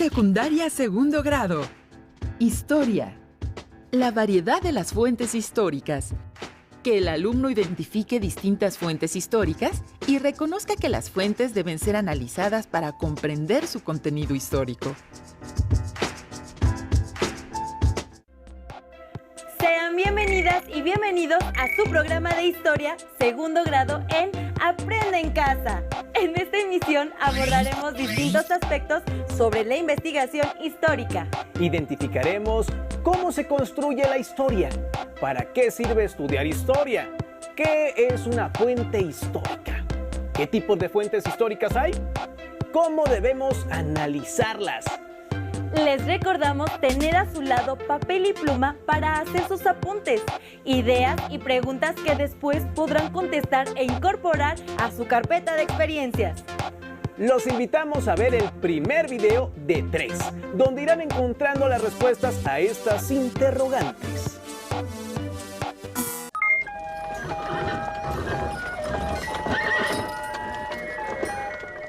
Secundaria segundo grado. Historia. La variedad de las fuentes históricas. Que el alumno identifique distintas fuentes históricas y reconozca que las fuentes deben ser analizadas para comprender su contenido histórico. Sean bienvenidas y bienvenidos a su programa de historia segundo grado en Aprende en Casa. En esta emisión abordaremos distintos aspectos sobre la investigación histórica. Identificaremos cómo se construye la historia, para qué sirve estudiar historia, qué es una fuente histórica, qué tipos de fuentes históricas hay, cómo debemos analizarlas. Les recordamos tener a su lado papel y pluma para hacer sus apuntes, ideas y preguntas que después podrán contestar e incorporar a su carpeta de experiencias. Los invitamos a ver el primer video de 3, donde irán encontrando las respuestas a estas interrogantes.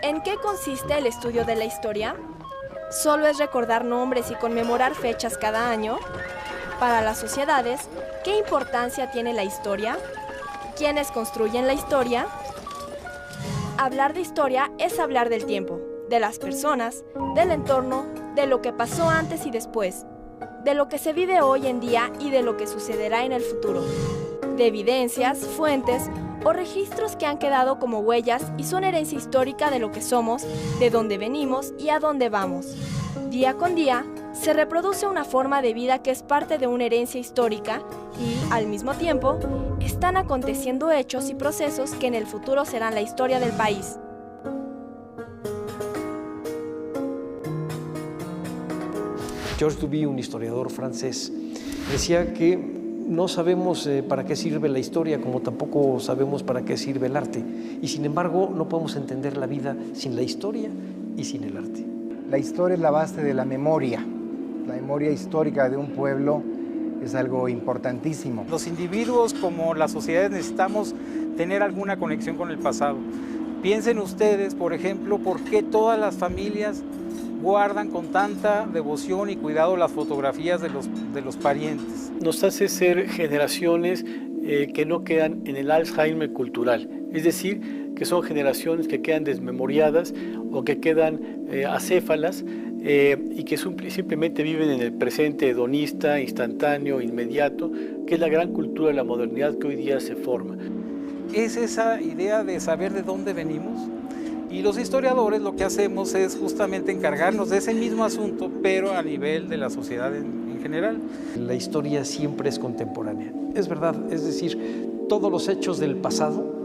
¿En qué consiste el estudio de la historia? ¿Solo es recordar nombres y conmemorar fechas cada año? Para las sociedades, ¿qué importancia tiene la historia? ¿Quiénes construyen la historia? Hablar de historia es hablar del tiempo, de las personas, del entorno, de lo que pasó antes y después, de lo que se vive hoy en día y de lo que sucederá en el futuro, de evidencias, fuentes o registros que han quedado como huellas y son herencia histórica de lo que somos, de dónde venimos y a dónde vamos. Día con día, se reproduce una forma de vida que es parte de una herencia histórica y, al mismo tiempo, están aconteciendo hechos y procesos que en el futuro serán la historia del país. Georges Duby, un historiador francés, decía que no sabemos para qué sirve la historia, como tampoco sabemos para qué sirve el arte. Y sin embargo, no podemos entender la vida sin la historia y sin el arte. La historia es la base de la memoria. La memoria histórica de un pueblo es algo importantísimo. Los individuos como las sociedades necesitamos tener alguna conexión con el pasado. Piensen ustedes, por ejemplo, por qué todas las familias guardan con tanta devoción y cuidado las fotografías de los parientes. Nos hace ser generaciones que no quedan en el Alzheimer cultural, es decir, que son generaciones que quedan desmemoriadas o que quedan acéfalas y que simplemente viven en el presente hedonista, instantáneo, inmediato, que es la gran cultura de la modernidad que hoy día se forma. Es esa idea de saber de dónde venimos. Y los historiadores lo que hacemos es justamente encargarnos de ese mismo asunto, pero a nivel de la sociedad en general. La historia siempre es contemporánea, es verdad, es decir, todos los hechos del pasado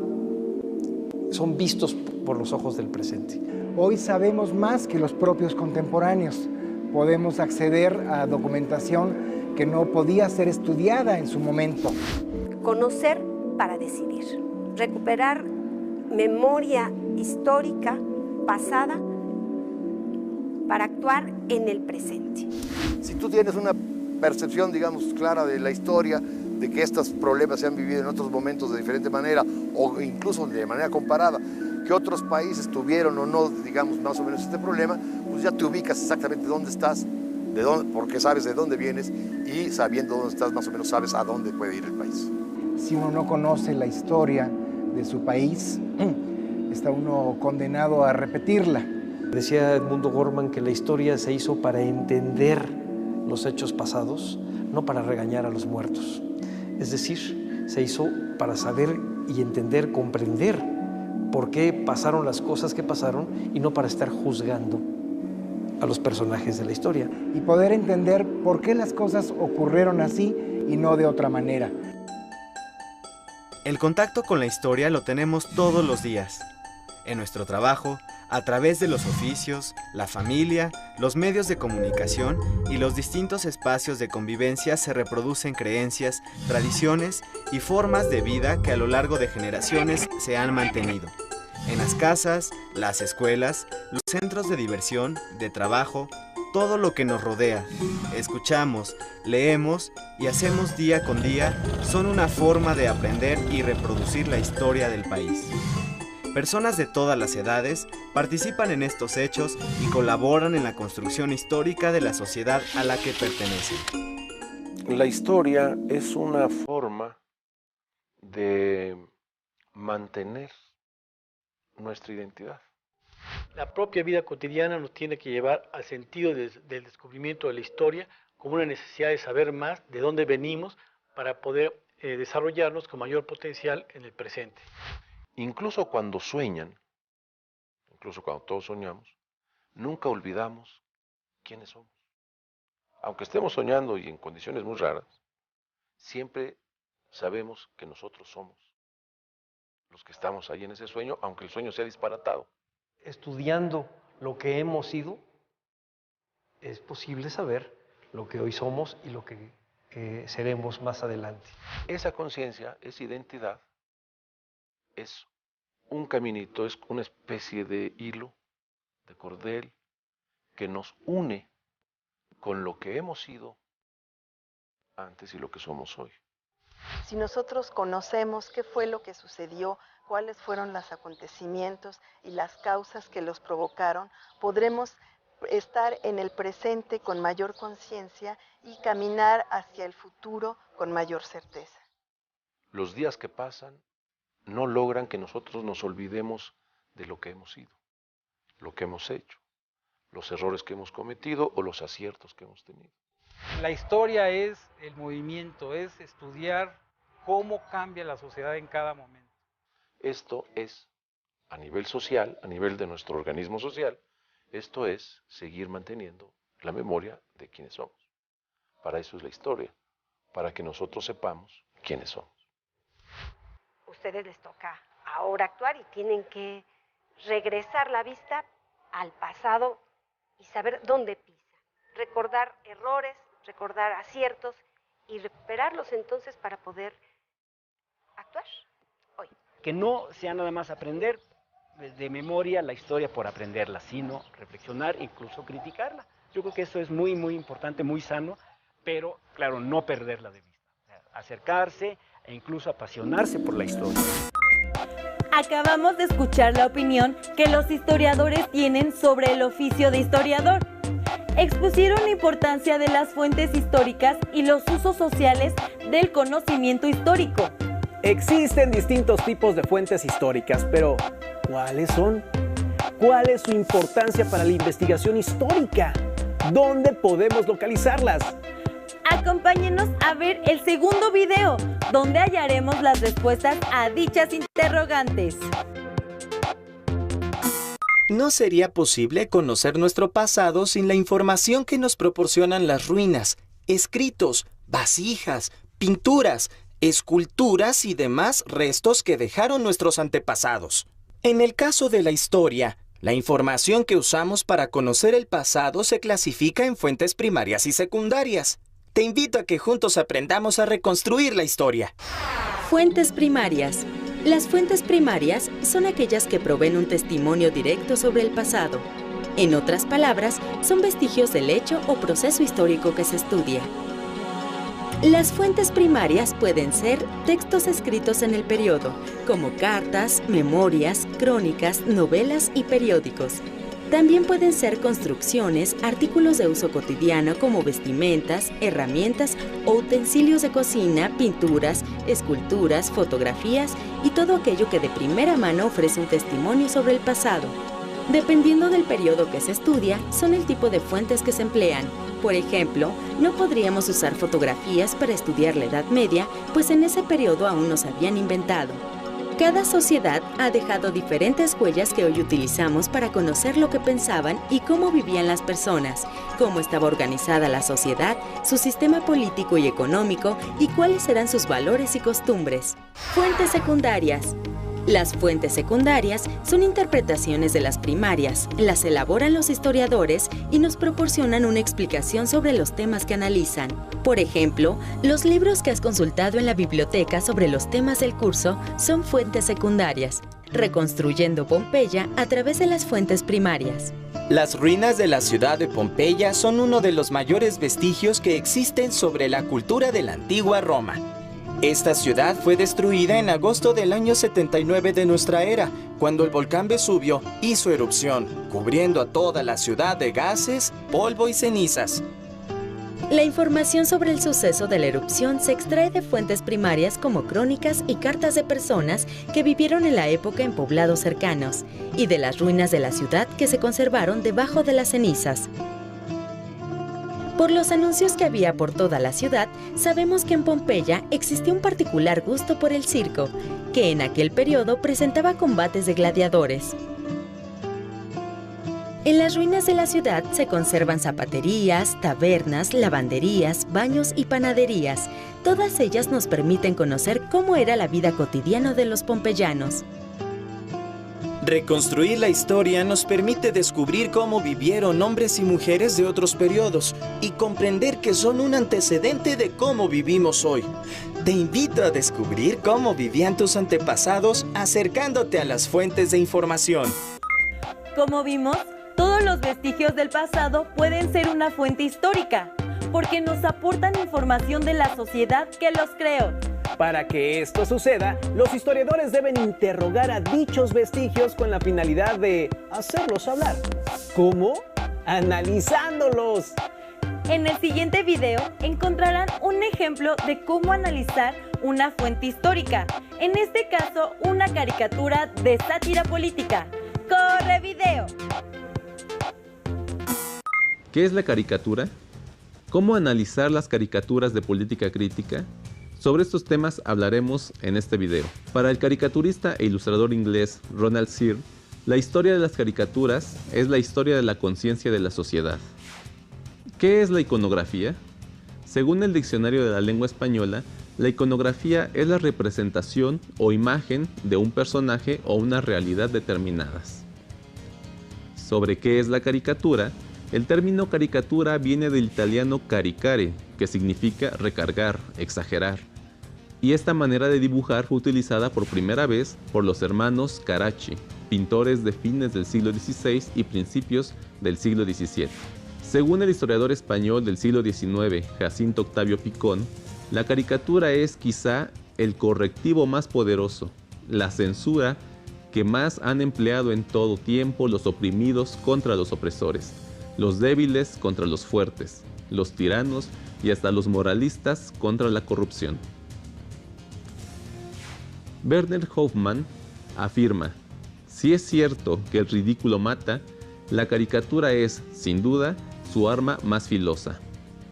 son vistos por los ojos del presente. Hoy sabemos más que los propios contemporáneos. Podemos acceder a documentación que no podía ser estudiada en su momento. Conocer para decidir, recuperar memoria histórica pasada para actuar en el presente. Si tú tienes una percepción, digamos, clara de la historia, de que estos problemas se han vivido en otros momentos de diferente manera o incluso de manera comparada, que otros países tuvieron o no, digamos, más o menos este problema, pues ya te ubicas exactamente dónde estás, porque sabes de dónde vienes y sabiendo dónde estás, más o menos sabes a dónde puede ir el país. Si uno no conoce la historia de su país, está uno condenado a repetirla. Decía Edmundo Gorman que la historia se hizo para entender los hechos pasados, no para regañar a los muertos. Es decir, se hizo para saber y entender, comprender por qué pasaron las cosas que pasaron y no para estar juzgando a los personajes de la historia. Y poder entender por qué las cosas ocurrieron así y no de otra manera. El contacto con la historia lo tenemos todos los días. En nuestro trabajo, a través de los oficios, la familia, los medios de comunicación y los distintos espacios de convivencia se reproducen creencias, tradiciones y formas de vida que a lo largo de generaciones se han mantenido. En las casas, las escuelas, los centros de diversión, de trabajo, todo lo que nos rodea, escuchamos, leemos y hacemos día con día son una forma de aprender y reproducir la historia del país. Personas de todas las edades participan en estos hechos y colaboran en la construcción histórica de la sociedad a la que pertenecen. La historia es una forma de mantener nuestra identidad. La propia vida cotidiana nos tiene que llevar al sentido del descubrimiento de la historia como una necesidad de saber más de dónde venimos para poder desarrollarnos con mayor potencial en el presente. Incluso cuando sueñan, incluso cuando todos soñamos, nunca olvidamos quiénes somos. Aunque estemos soñando y en condiciones muy raras, siempre sabemos que nosotros somos los que estamos ahí en ese sueño, aunque el sueño sea disparatado. Estudiando lo que hemos sido, es posible saber lo que hoy somos y lo que seremos más adelante. Esa conciencia, esa identidad, es un caminito, es una especie de hilo, de cordel, que nos une con lo que hemos sido antes y lo que somos hoy. Si nosotros conocemos qué fue lo que sucedió, cuáles fueron los acontecimientos y las causas que los provocaron, podremos estar en el presente con mayor conciencia y caminar hacia el futuro con mayor certeza. Los días que pasan no logran que nosotros nos olvidemos de lo que hemos sido, lo que hemos hecho, los errores que hemos cometido o los aciertos que hemos tenido. La historia es el movimiento, es estudiar cómo cambia la sociedad en cada momento. Esto es, a nivel social, a nivel de nuestro organismo social, esto es seguir manteniendo la memoria de quiénes somos. Para eso es la historia, para que nosotros sepamos quiénes somos. Ustedes les toca ahora actuar y tienen que regresar la vista al pasado y saber dónde pisan. Recordar errores, recordar aciertos y recuperarlos entonces para poder actuar hoy. Que no sea nada más aprender de memoria la historia por aprenderla, sino reflexionar, incluso criticarla. Yo creo que eso es muy, muy importante, muy sano, pero claro, no perderla de vista. Acercarse e incluso apasionarse por la historia. Acabamos de escuchar la opinión que los historiadores tienen sobre el oficio de historiador. Expusieron la importancia de las fuentes históricas y los usos sociales del conocimiento histórico. Existen distintos tipos de fuentes históricas, pero ¿cuáles son? ¿Cuál es su importancia para la investigación histórica? ¿Dónde podemos localizarlas? Acompáñenos a ver el segundo video, donde hallaremos las respuestas a dichas interrogantes. No sería posible conocer nuestro pasado sin la información que nos proporcionan las ruinas, escritos, vasijas, pinturas, esculturas y demás restos que dejaron nuestros antepasados. En el caso de la historia, la información que usamos para conocer el pasado se clasifica en fuentes primarias y secundarias. Te invito a que juntos aprendamos a reconstruir la historia. Fuentes primarias. Las fuentes primarias son aquellas que proveen un testimonio directo sobre el pasado. En otras palabras, son vestigios del hecho o proceso histórico que se estudia. Las fuentes primarias pueden ser textos escritos en el periodo, como cartas, memorias, crónicas, novelas y periódicos. También pueden ser construcciones, artículos de uso cotidiano como vestimentas, herramientas o utensilios de cocina, pinturas, esculturas, fotografías y todo aquello que de primera mano ofrece un testimonio sobre el pasado. Dependiendo del periodo que se estudia, son el tipo de fuentes que se emplean. Por ejemplo, no podríamos usar fotografías para estudiar la Edad Media, pues en ese periodo aún no se habían inventado. Cada sociedad ha dejado diferentes huellas que hoy utilizamos para conocer lo que pensaban y cómo vivían las personas, cómo estaba organizada la sociedad, su sistema político y económico y cuáles eran sus valores y costumbres. Fuentes secundarias. Las fuentes secundarias son interpretaciones de las primarias, las elaboran los historiadores y nos proporcionan una explicación sobre los temas que analizan. Por ejemplo, los libros que has consultado en la biblioteca sobre los temas del curso son fuentes secundarias, reconstruyendo Pompeya a través de las fuentes primarias. Las ruinas de la ciudad de Pompeya son uno de los mayores vestigios que existen sobre la cultura de la antigua Roma. Esta ciudad fue destruida en agosto del año 79 de nuestra era, cuando el volcán Vesubio hizo erupción, cubriendo a toda la ciudad de gases, polvo y cenizas. La información sobre el suceso de la erupción se extrae de fuentes primarias como crónicas y cartas de personas que vivieron en la época en poblados cercanos, y de las ruinas de la ciudad que se conservaron debajo de las cenizas. Por los anuncios que había por toda la ciudad, sabemos que en Pompeya existía un particular gusto por el circo, que en aquel periodo presentaba combates de gladiadores. En las ruinas de la ciudad se conservan zapaterías, tabernas, lavanderías, baños y panaderías. Todas ellas nos permiten conocer cómo era la vida cotidiana de los pompeyanos. Reconstruir la historia nos permite descubrir cómo vivieron hombres y mujeres de otros periodos y comprender que son un antecedente de cómo vivimos hoy. Te invito a descubrir cómo vivían tus antepasados acercándote a las fuentes de información. Como vimos, todos los vestigios del pasado pueden ser una fuente histórica, porque nos aportan información de la sociedad que los creó. Para que esto suceda, los historiadores deben interrogar a dichos vestigios con la finalidad de hacerlos hablar. ¿Cómo? Analizándolos. En el siguiente video encontrarán un ejemplo de cómo analizar una fuente histórica, en este caso una caricatura de sátira política. ¡Corre video! ¿Qué es la caricatura? ¿Cómo analizar las caricaturas de política crítica? Sobre estos temas hablaremos en este video. Para el caricaturista e ilustrador inglés Ronald Searle, la historia de las caricaturas es la historia de la conciencia de la sociedad. ¿Qué es la iconografía? Según el Diccionario de la Lengua Española, la iconografía es la representación o imagen de un personaje o una realidad determinadas. Sobre qué es la caricatura, el término caricatura viene del italiano caricare, que significa recargar, exagerar. Y esta manera de dibujar fue utilizada por primera vez por los hermanos Carracci, pintores de fines del siglo XVI y principios del siglo XVII. Según el historiador español del siglo XIX, Jacinto Octavio Picón, la caricatura es quizá el correctivo más poderoso, la censura que más han empleado en todo tiempo los oprimidos contra los opresores, los débiles contra los fuertes, los tiranos y hasta los moralistas contra la corrupción. Werner Hoffmann afirma: si es cierto que el ridículo mata, la caricatura es, sin duda, su arma más filosa.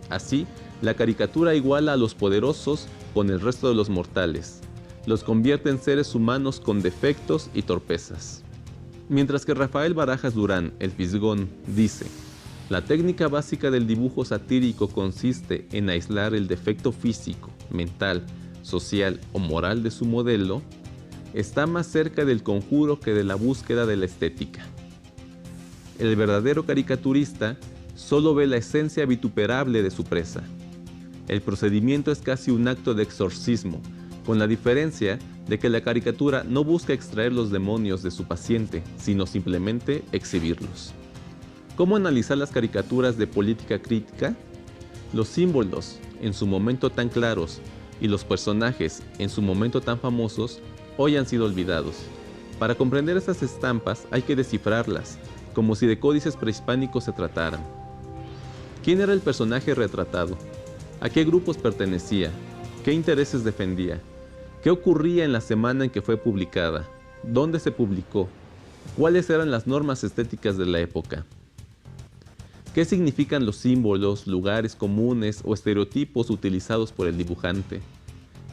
Así, la caricatura iguala a los poderosos con el resto de los mortales, los convierte en seres humanos con defectos y torpezas. Mientras que Rafael Barajas Durán, el Fisgón, dice: la técnica básica del dibujo satírico consiste en aislar el defecto físico, mental, social o moral de su modelo, está más cerca del conjuro que de la búsqueda de la estética. El verdadero caricaturista solo ve la esencia vituperable de su presa. El procedimiento es casi un acto de exorcismo, con la diferencia de que la caricatura no busca extraer los demonios de su paciente, sino simplemente exhibirlos. ¿Cómo analizar las caricaturas de política crítica? Los símbolos, en su momento tan claros, y los personajes, en su momento tan famosos, hoy han sido olvidados. Para comprender estas estampas hay que descifrarlas, como si de códices prehispánicos se trataran. ¿Quién era el personaje retratado? ¿A qué grupos pertenecía? ¿Qué intereses defendía? ¿Qué ocurría en la semana en que fue publicada? ¿Dónde se publicó? ¿Cuáles eran las normas estéticas de la época? ¿Qué significan los símbolos, lugares comunes o estereotipos utilizados por el dibujante?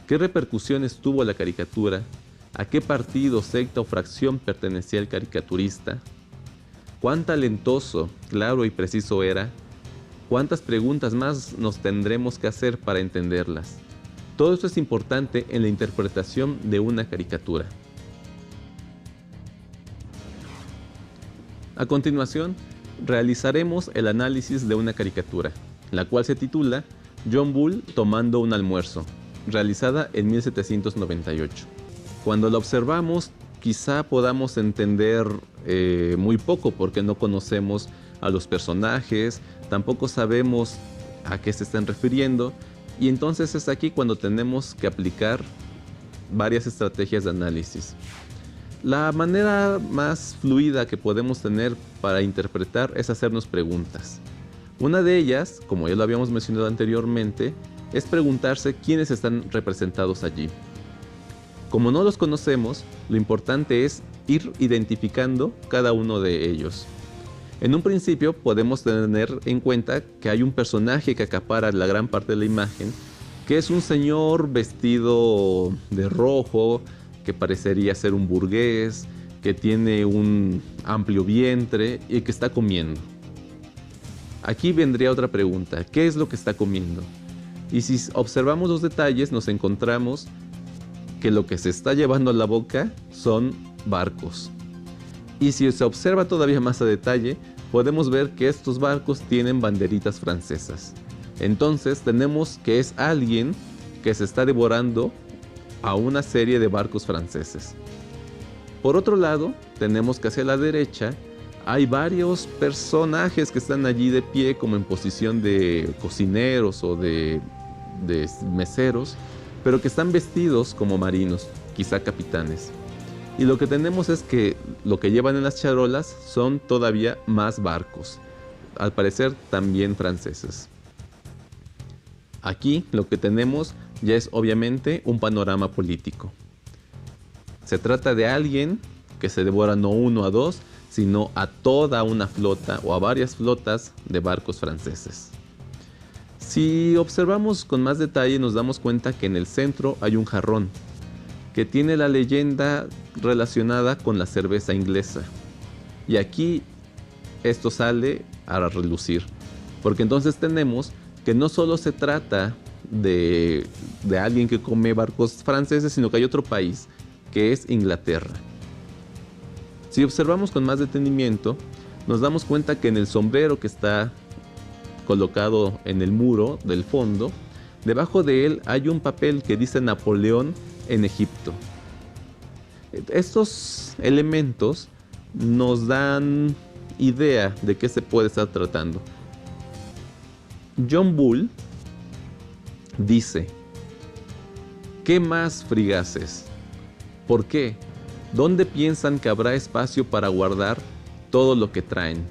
¿Qué repercusiones tuvo la caricatura? ¿A qué partido, secta o fracción pertenecía el caricaturista? ¿Cuán talentoso, claro y preciso era? ¿Cuántas preguntas más nos tendremos que hacer para entenderlas? Todo esto es importante en la interpretación de una caricatura. A continuación, realizaremos el análisis de una caricatura, la cual se titula John Bull tomando un almuerzo, realizada en 1798. Cuando la observamos, quizá podamos entender muy poco porque no conocemos a los personajes, tampoco sabemos a qué se están refiriendo, Y entonces es aquí cuando tenemos que aplicar varias estrategias de análisis. La manera más fluida que podemos tener para interpretar es hacernos preguntas. Una de ellas, como ya lo habíamos mencionado anteriormente, es preguntarse quiénes están representados allí. Como no los conocemos, lo importante es ir identificando cada uno de ellos. En un principio podemos tener en cuenta que hay un personaje que acapara la gran parte de la imagen, que es un señor vestido de rojo, que parecería ser un burgués, que tiene un amplio vientre y que está comiendo. Aquí vendría otra pregunta, ¿qué es lo que está comiendo? Y si observamos los detalles nos encontramos que lo que se está llevando a la boca son barcos. Y si se observa todavía más a detalle, podemos ver que estos barcos tienen banderitas francesas. Entonces tenemos que es alguien que se está devorando a una serie de barcos franceses. Por otro lado, tenemos que hacia la derecha hay varios personajes que están allí de pie como en posición de cocineros o de meseros, pero que están vestidos como marinos, quizá capitanes. Y lo que tenemos es que lo que llevan en las charolas son todavía más barcos, al parecer también franceses. Aquí lo que tenemos ya es obviamente un panorama político. Se trata de alguien que se devora no uno a dos, sino a toda una flota o a varias flotas de barcos franceses. Si observamos con más detalle nos damos cuenta que en el centro hay un jarrón que tiene la leyenda relacionada con la cerveza inglesa. Y aquí esto sale a relucir, porque entonces tenemos que no solo se trata de alguien que come barcos franceses, sino que hay otro país, que es Inglaterra. Si observamos con más detenimiento, nos damos cuenta que en el sombrero que está colocado en el muro del fondo, debajo de él hay un papel que dice Napoleón en Egipto. Estos elementos nos dan idea de qué se puede estar tratando. John Bull dice: ¿qué más frigaces? ¿Por qué? ¿Dónde piensan que habrá espacio para guardar todo lo que traen?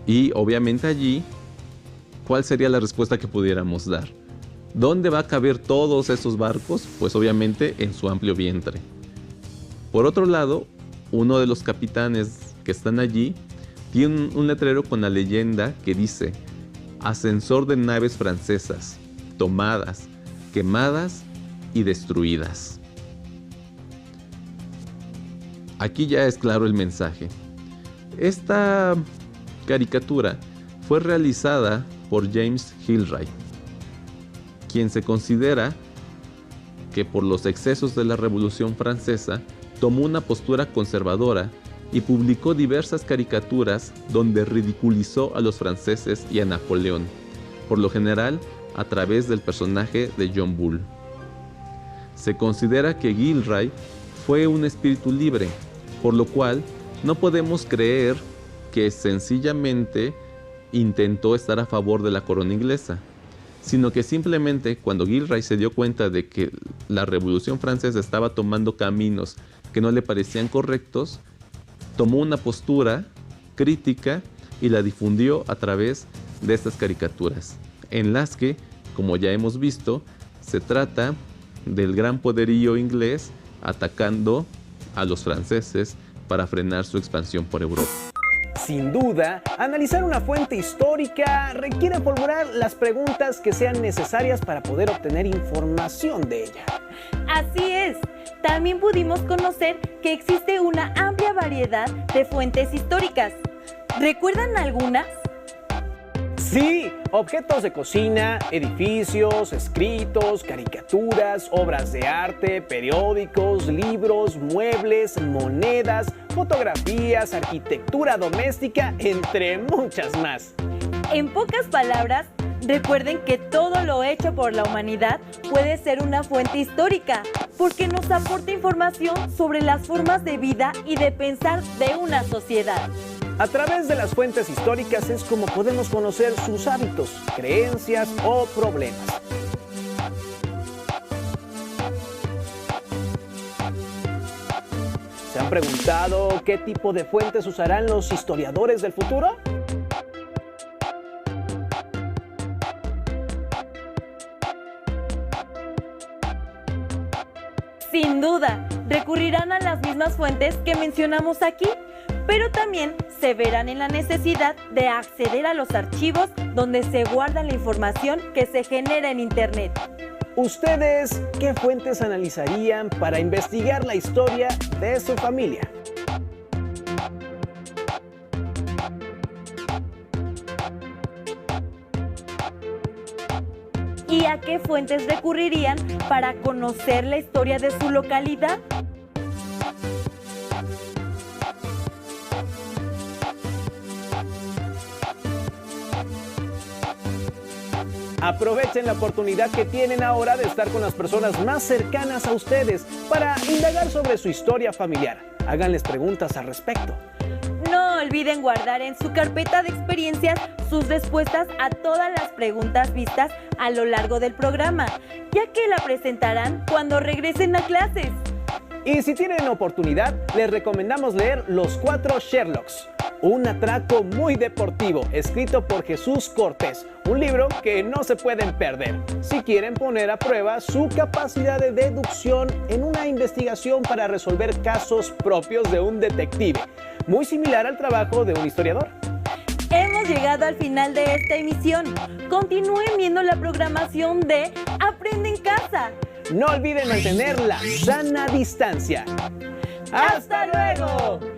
Y obviamente allí, ¿cuál sería la respuesta que pudiéramos dar? ¿Dónde va a caber todos esos barcos? Pues obviamente en su amplio vientre. Por otro lado, uno de los capitanes que están allí tiene un letrero con la leyenda que dice: ascensor de naves francesas, tomadas, quemadas y destruidas. Aquí ya es claro el mensaje. Esta caricatura fue realizada por James Gilray, quien se considera que por los excesos de la Revolución Francesa tomó una postura conservadora y publicó diversas caricaturas donde ridiculizó a los franceses y a Napoleón, por lo general a través del personaje de John Bull. Se considera que Gilray fue un espíritu libre, por lo cual no podemos creer que sencillamente intentó estar a favor de la corona inglesa, sino que simplemente cuando Gilray se dio cuenta de que la Revolución Francesa estaba tomando caminos que no le parecían correctos, tomó una postura crítica y la difundió a través de estas caricaturas, en las que, como ya hemos visto, se trata del gran poderío inglés atacando a los franceses para frenar su expansión por Europa. Sin duda, analizar una fuente histórica requiere formular las preguntas que sean necesarias para poder obtener información de ella. Así es. También pudimos conocer que existe una amplia variedad de fuentes históricas. ¿Recuerdan algunas? Sí, objetos de cocina, edificios, escritos, caricaturas, obras de arte, periódicos, libros, muebles, monedas, fotografías, arquitectura doméstica, entre muchas más. En pocas palabras, recuerden que todo lo hecho por la humanidad puede ser una fuente histórica, porque nos aporta información sobre las formas de vida y de pensar de una sociedad. A través de las fuentes históricas es como podemos conocer sus hábitos, creencias o problemas. ¿Se han preguntado qué tipo de fuentes usarán los historiadores del futuro? Sin duda, recurrirán a las mismas fuentes que mencionamos aquí, pero también se verán en la necesidad de acceder a los archivos donde se guarda la información que se genera en Internet. ¿Ustedes qué fuentes analizarían para investigar la historia de su familia? ¿Y a qué fuentes recurrirían para conocer la historia de su localidad? Aprovechen la oportunidad que tienen ahora de estar con las personas más cercanas a ustedes para indagar sobre su historia familiar. Háganles preguntas al respecto. No olviden guardar en su carpeta de experiencias sus respuestas a todas las preguntas vistas a lo largo del programa, ya que la presentarán cuando regresen a clases. Y si tienen oportunidad, les recomendamos leer Los 4 Sherlocks, un atraco muy deportivo, escrito por Jesús Cortés, un libro que no se pueden perder si quieren poner a prueba su capacidad de deducción en una investigación para resolver casos propios de un detective, muy similar al trabajo de un historiador. Hemos llegado al final de esta emisión. Continúen viendo la programación de Aprende en Casa. No olviden mantener la sana distancia. ¡Hasta luego!